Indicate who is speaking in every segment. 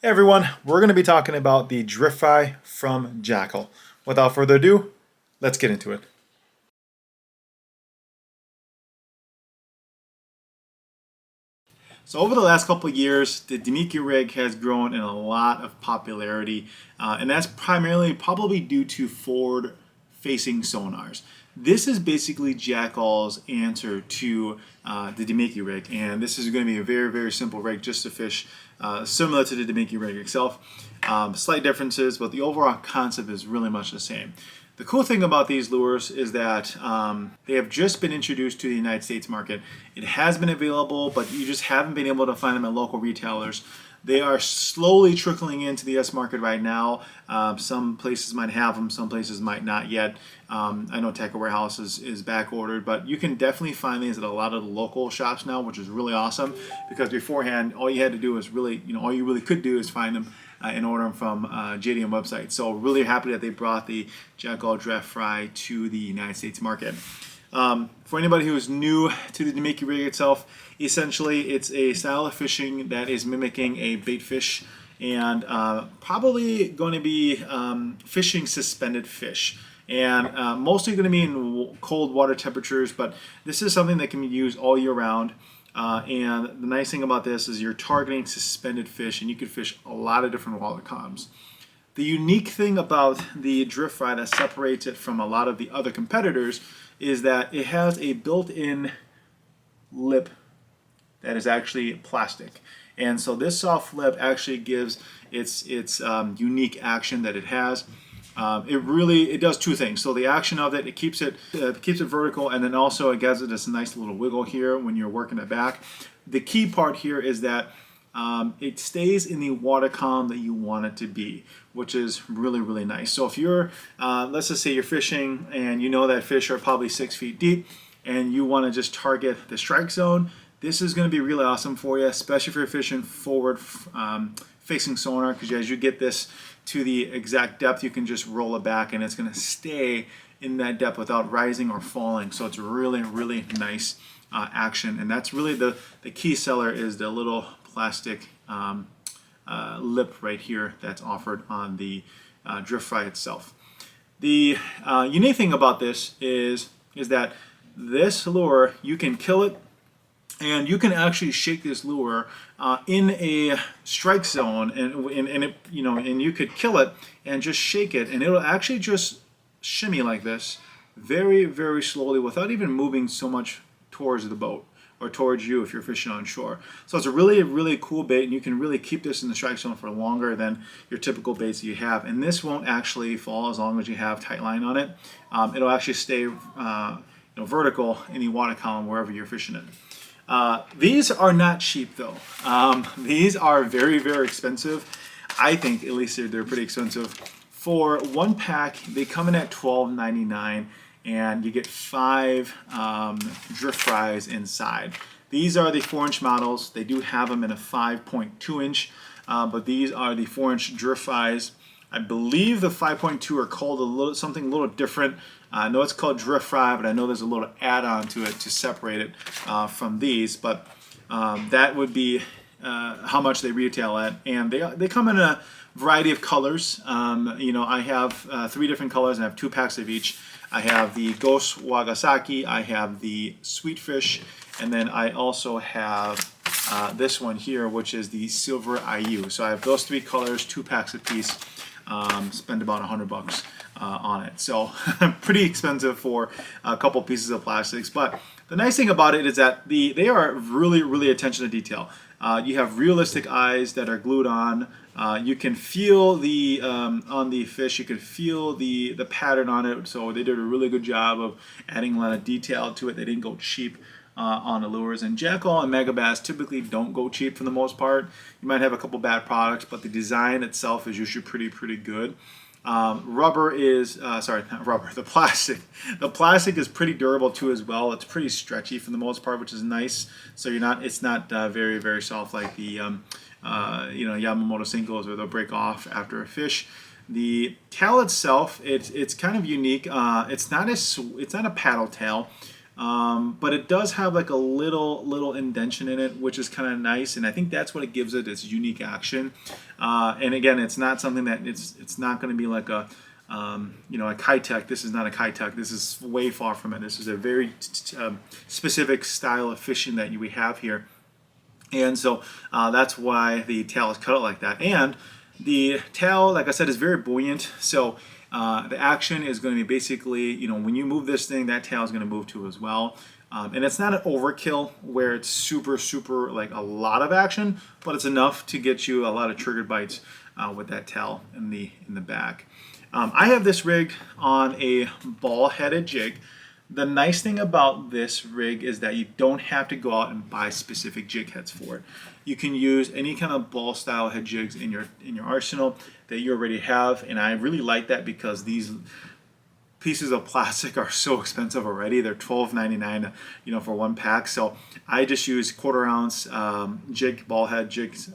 Speaker 1: Hey everyone, we're going to be talking about the drift fry from Jackall. Without further ado, let's get into it. So over the last couple of years, the Demiki rig has grown in a lot of popularity, and that's primarily probably due to forward-facing sonars. This is basically Jackall's answer to the Demiki rig, and this is going to be a very simple rig just to fish similar to the Demiki rig itself. Slight differences, but the overall concept is really much the same. The cool thing about these lures is that they have just been introduced to the United States market. It has been available, but you just haven't been able to find them at local retailers. They are slowly trickling into the U.S. market right now. Some places might have them, some places might not yet. I know Tackle Warehouse is back ordered, but you can definitely find these at a lot of the local shops now, which is really awesome because beforehand, all you had to do is really, all you really could do is find them and order them from JDM website. So really happy that they brought the Jackall Driftfry to the United States market. For anybody who is new to the Demiki rig itself, essentially it's a style of fishing that is mimicking a bait fish and probably going to be fishing suspended fish. And mostly going to be in cold water temperatures, but this is something that can be used all year round. And the nice thing about this is you're targeting suspended fish, and you can fish a lot of different water columns. The unique thing about the drift fry that separates it from a lot of the other competitors is that it has a built-in lip that is actually plastic. And so this soft lip actually gives its unique action that it has. It does two things. So the action of it keeps it vertical, and then also it gives it this nice little wiggle here when you're working it back. The key part here is that it stays in the water column that you want it to be, which is really nice. So if you're, let's just say you're fishing and you know that fish are probably 6 feet deep and you want to just target the strike zone, this is going to be really awesome for you, especially if you're fishing forward facing sonar, because as you get this to the exact depth, you can just roll it back and it's going to stay in that depth without rising or falling. So it's really nice action, and that's really the key seller is the little plastic lip right here that's offered on the drift fry itself. The unique thing about this is that this lure, you can kill it, and you can actually shake this lure in a strike zone, and it, and you could kill it and just shake it, and it'll actually just shimmy like this, very slowly, without even moving so much towards the boat or towards you if you're fishing on shore. So it's a really cool bait, and you can really keep this in the strike zone for longer than your typical baits that you have. And this won't actually fall as long as you have tight line on it. It'll actually stay vertical in the water column wherever you're fishing it. These are not cheap though. These are very expensive. I think at least they're pretty expensive. For one pack, they come in at $12.99, and you get 5 drift fries inside. These are the 4-inch models. They do have them in a 5.2 inch, but these are the 4-inch drift fries. I believe the 5.2 are called something a little different. I know it's called drift fry, but I know there's a little add-on to it to separate it from these. But that would be how much they retail at, and they come in a variety of colors. I have 3 different colors, and I have 2 packs of each. I have the Ghost Wagasaki, I have the Sweet Fish, and then I also have this one here, which is the Silver IU. So I have those 3 colors, 2 packs apiece. Spend about $100 on it. So pretty expensive for a couple pieces of plastics. But the nice thing about it is that they are really attention to detail. You have realistic eyes that are glued on. You can feel the on the fish. You can feel the pattern on it. So they did a really good job of adding a lot of detail to it. They didn't go cheap on the lures. And Jackall and Megabass typically don't go cheap for the most part. You might have a couple bad products, but the design itself is usually pretty good. Rubber is not rubber, the plastic. The plastic is pretty durable too as well. It's pretty stretchy for the most part, which is nice. So it's not very soft like the Yamamoto Senkos, where they'll break off after a fish. The tail itself, it's kind of unique. It's not a paddle tail. but it does have like a little indentation in it, which is kind of nice, and I think that's what it gives it its unique action. And again, it's not something that it's not going to be like a you know, like high tech. This is not a high tech. This is way far from it. This is a very specific style of fishing that we have here, and so that's why the tail is cut out like that. And the tail, like I said, is very buoyant. So the action is going to be basically, you know, when you move this thing, that tail is going to move too as well. And it's not an overkill where it's super like a lot of action, but it's enough to get you a lot of triggered bites with that tail in the back. I have this rig on a ball-headed jig. The nice thing about this rig is that you don't have to go out and buy specific jig heads for it. You can use any kind of ball style head jigs in your arsenal that you already have, and I really like that because these pieces of plastic are so expensive already. They're $12.99, you know, for one pack. So I just use 1/4 ounce jig, ball head jigs,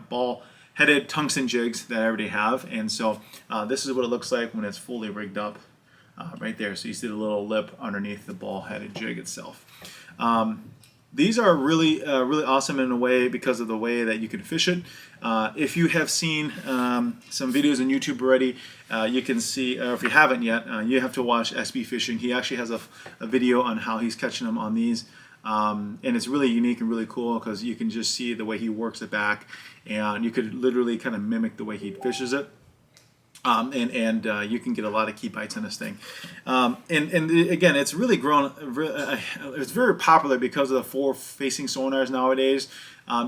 Speaker 1: ball headed tungsten jigs that I already have, and so this is what it looks like when it's fully rigged up. Right there, so you see the little lip underneath the ball-headed jig itself. These are really awesome in a way because of the way that you can fish it. If you have seen some videos on YouTube already, you can see, or if you haven't yet, you have to watch SB Fishing. He actually has a video on how he's catching them on these. And it's really unique and really cool because you can just see the way he works it back, and you could literally kind of mimic the way he fishes it. And you can get a lot of key bites on this thing. And again, it's really grown, it's very popular because of the forward-facing sonars nowadays.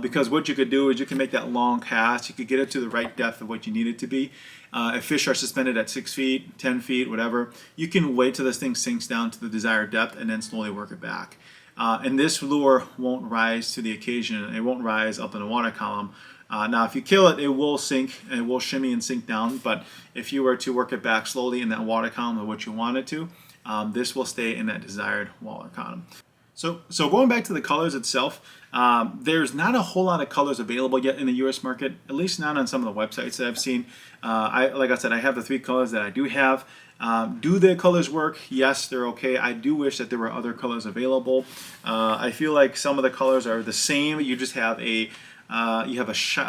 Speaker 1: Because what you could do is you can make that long cast, you could get it to the right depth of what you need it to be. If fish are suspended at 6 feet, 10 feet, whatever, you can wait till this thing sinks down to the desired depth and then slowly work it back. And this lure won't rise to the occasion. It won't rise up in the water column. Now, if you kill it, it will sink and it will shimmy and sink down. But if you were to work it back slowly in that water column of what you want it to, this will stay in that desired water column. So going back to the colors itself, there's not a whole lot of colors available yet in the U.S. market, at least not on some of the websites that I've seen. Like I said, I have the 3 colors that I do have. Do the colors work? Yes, they're okay. I do wish that there were other colors available. I feel like some of the colors are the same. You just have a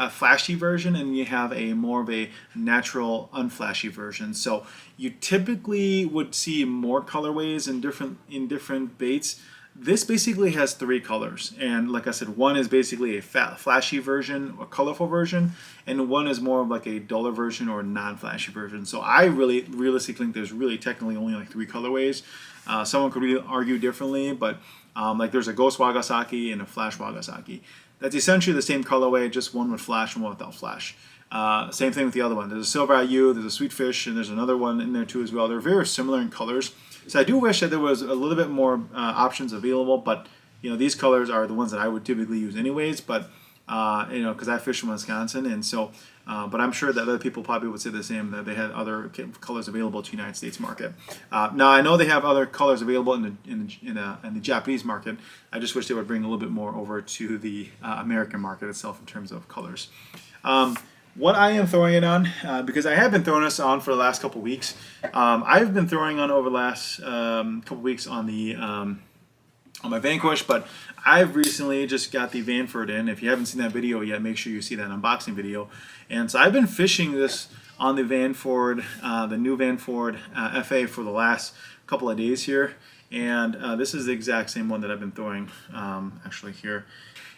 Speaker 1: flashy version and you have a more of a natural unflashy version. So you typically would see more colorways in different baits. This basically has 3 colors, and like I said, one is basically a flashy version, a colorful version, and one is more of like a duller version or non-flashy version. So I realistically think there's really technically only like 3 colorways. Someone could really argue differently, but like there's a Ghost Wagasaki and a Flash Wagasaki. That's essentially the same colorway, just one with flash and one without flash. Same thing with the other one. There's a Silver IU, there's a Sweet Fish, and there's another one in there too as well. They're very similar in colors. So I do wish that there was a little bit more options available, but you know, these colors are the ones that I would typically use anyways. But you know, because I fish in Wisconsin, and so, but I'm sure that other people probably would say the same, that they had other colors available to the United States market. Now I know they have other colors available in the Japanese market. I just wish they would bring a little bit more over to the American market itself in terms of colors. What I am throwing it on, because I have been throwing this on for the last couple weeks. I've been throwing on over the last couple weeks on the on my Vanquish, but I've recently just got the Vanford in. If you haven't seen that video yet, make sure you see that unboxing video. And so I've been fishing this on the Vanford, the new Vanford FA for the last couple of days here. And this is the exact same one that I've been throwing actually here.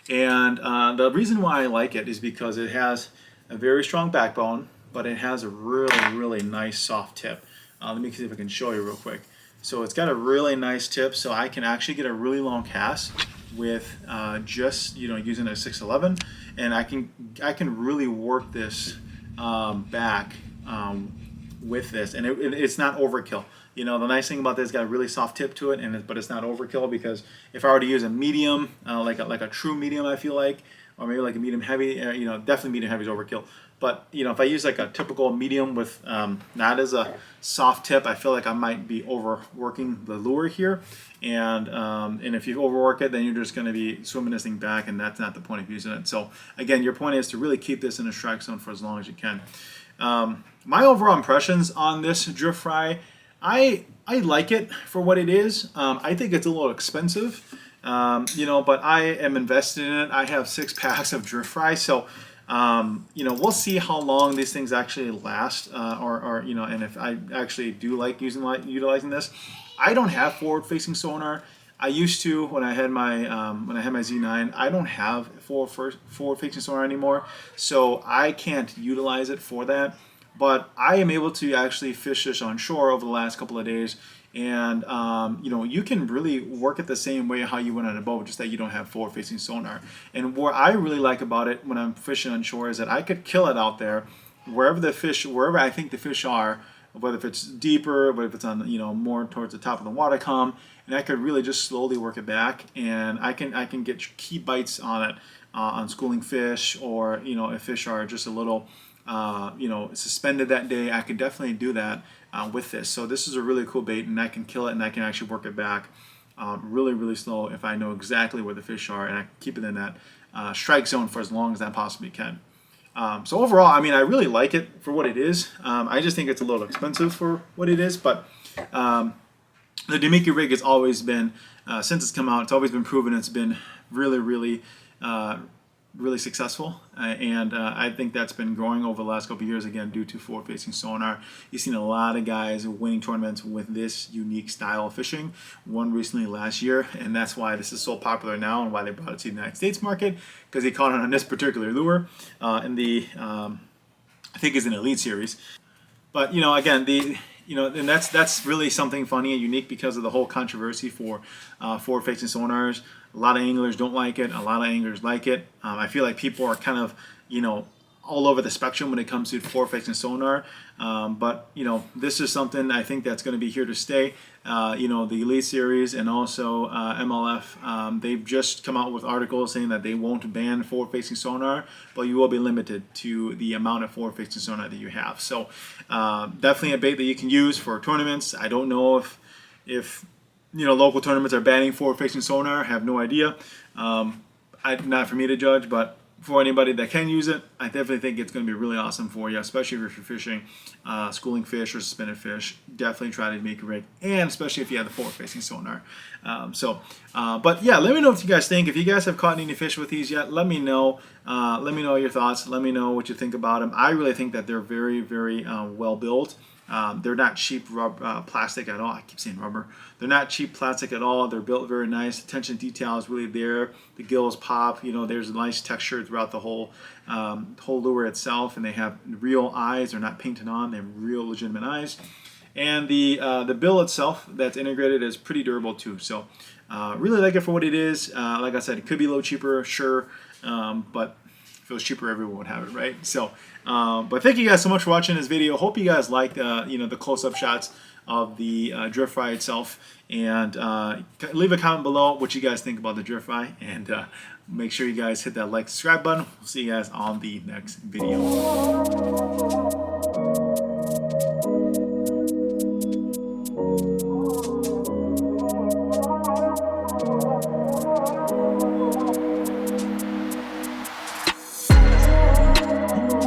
Speaker 1: And the reason why I like it is because it has a very strong backbone, but it has a really nice soft tip. Let me see if I can show you real quick. So it's got a really nice tip, so I can actually get a really long cast with just, you know, using a 611, and I can really work this back with this, and it's not overkill. You know, the nice thing about this, it's got a really soft tip to it, but it's not overkill, because if I were to use a medium, like a true medium, I feel like, or maybe like a medium heavy, you know, definitely medium heavy is overkill. But you know, if I use like a typical medium with not as a soft tip, I feel like I might be overworking the lure here. And if you overwork it, then you're just going to be swimming this thing back, and that's not the point of using it. So again, your point is to really keep this in a strike zone for as long as you can. My overall impressions on this drift fry, I like it for what it is. I think it's a little expensive, you know, but I am invested in it. I have 6 packs of drift fry, so you know, we'll see how long these things actually last, or you know, and if I actually do like utilizing this. I don't have forward-facing sonar. I used to when I had my Z9. I don't have forward-facing sonar anymore, so I can't utilize it for that. But I am able to actually fish this on shore over the last couple of days, and you know, you can really work it the same way how you would on a boat, just that you don't have forward-facing sonar. And what I really like about it when I'm fishing on shore is that I could kill it out there, wherever I think the fish are, whether if it's deeper, whether if it's on, you know, more towards the top of the water column, and I could really just slowly work it back, and I can get key bites on it on schooling fish, or you know, if fish are just a little you know, suspended that day. I could definitely do that with this. So this is a really cool bait, and I can kill it, and I can actually work it back really slow if I know exactly where the fish are, and I can keep it in that strike zone for as long as I possibly can. So overall, I mean, I really like it for what it is. I just think it's a little expensive for what it is, but the Demiki rig has always been, since it's come out, it's always been proven it's been really successful, and I think that's been growing over the last couple of years, again due to forward-facing sonar. You've seen a lot of guys winning tournaments with this unique style of fishing, one recently last year, and that's why this is so popular now and why they brought it to the United States market, because they caught it on this particular lure in the I think is an Elite Series. But you know, again, and that's really something funny and unique because of the whole controversy for forward-facing sonars. A lot of anglers don't like it. A lot of anglers like it. I feel like people are kind of, you know, all over the spectrum when it comes to forward-facing sonar. But you know, this is something I think that's going to be here to stay. You know, the Elite Series and also MLF, they've just come out with articles saying that they won't ban forward-facing sonar, but you will be limited to the amount of forward-facing sonar that you have. So definitely a bait that you can use for tournaments. I don't know if you know, local tournaments are banning forward-facing sonar. I have no idea. Not for me to judge, but for anybody that can use it, I definitely think it's going to be really awesome for you, especially if you're fishing schooling fish or suspended fish. Definitely try to make a rig, and especially if you have the forward-facing sonar. But yeah, let me know what you guys think. If you guys have caught any fish with these yet, let me know. Let me know your thoughts. Let me know what you think about them. I really think that they're very well built. They're not cheap plastic at all. I keep saying rubber. They're not cheap plastic at all. They're built very nice. Attention to detail is really there. The gills pop. You know, there's a nice texture throughout the whole lure itself, and they have real eyes. They're not painted on. They have real legitimate eyes. And the bill itself that's integrated is pretty durable too. So really like it for what it is. Like I said, it could be a little cheaper, sure, but if it was cheaper, everyone would have it, right? So, but thank you guys so much for watching this video. Hope you guys liked, you know, the close-up shots of the drift fry itself, and leave a comment below what you guys think about the drift fry, and make sure you guys hit that like, subscribe button. We'll see you guys on the next video.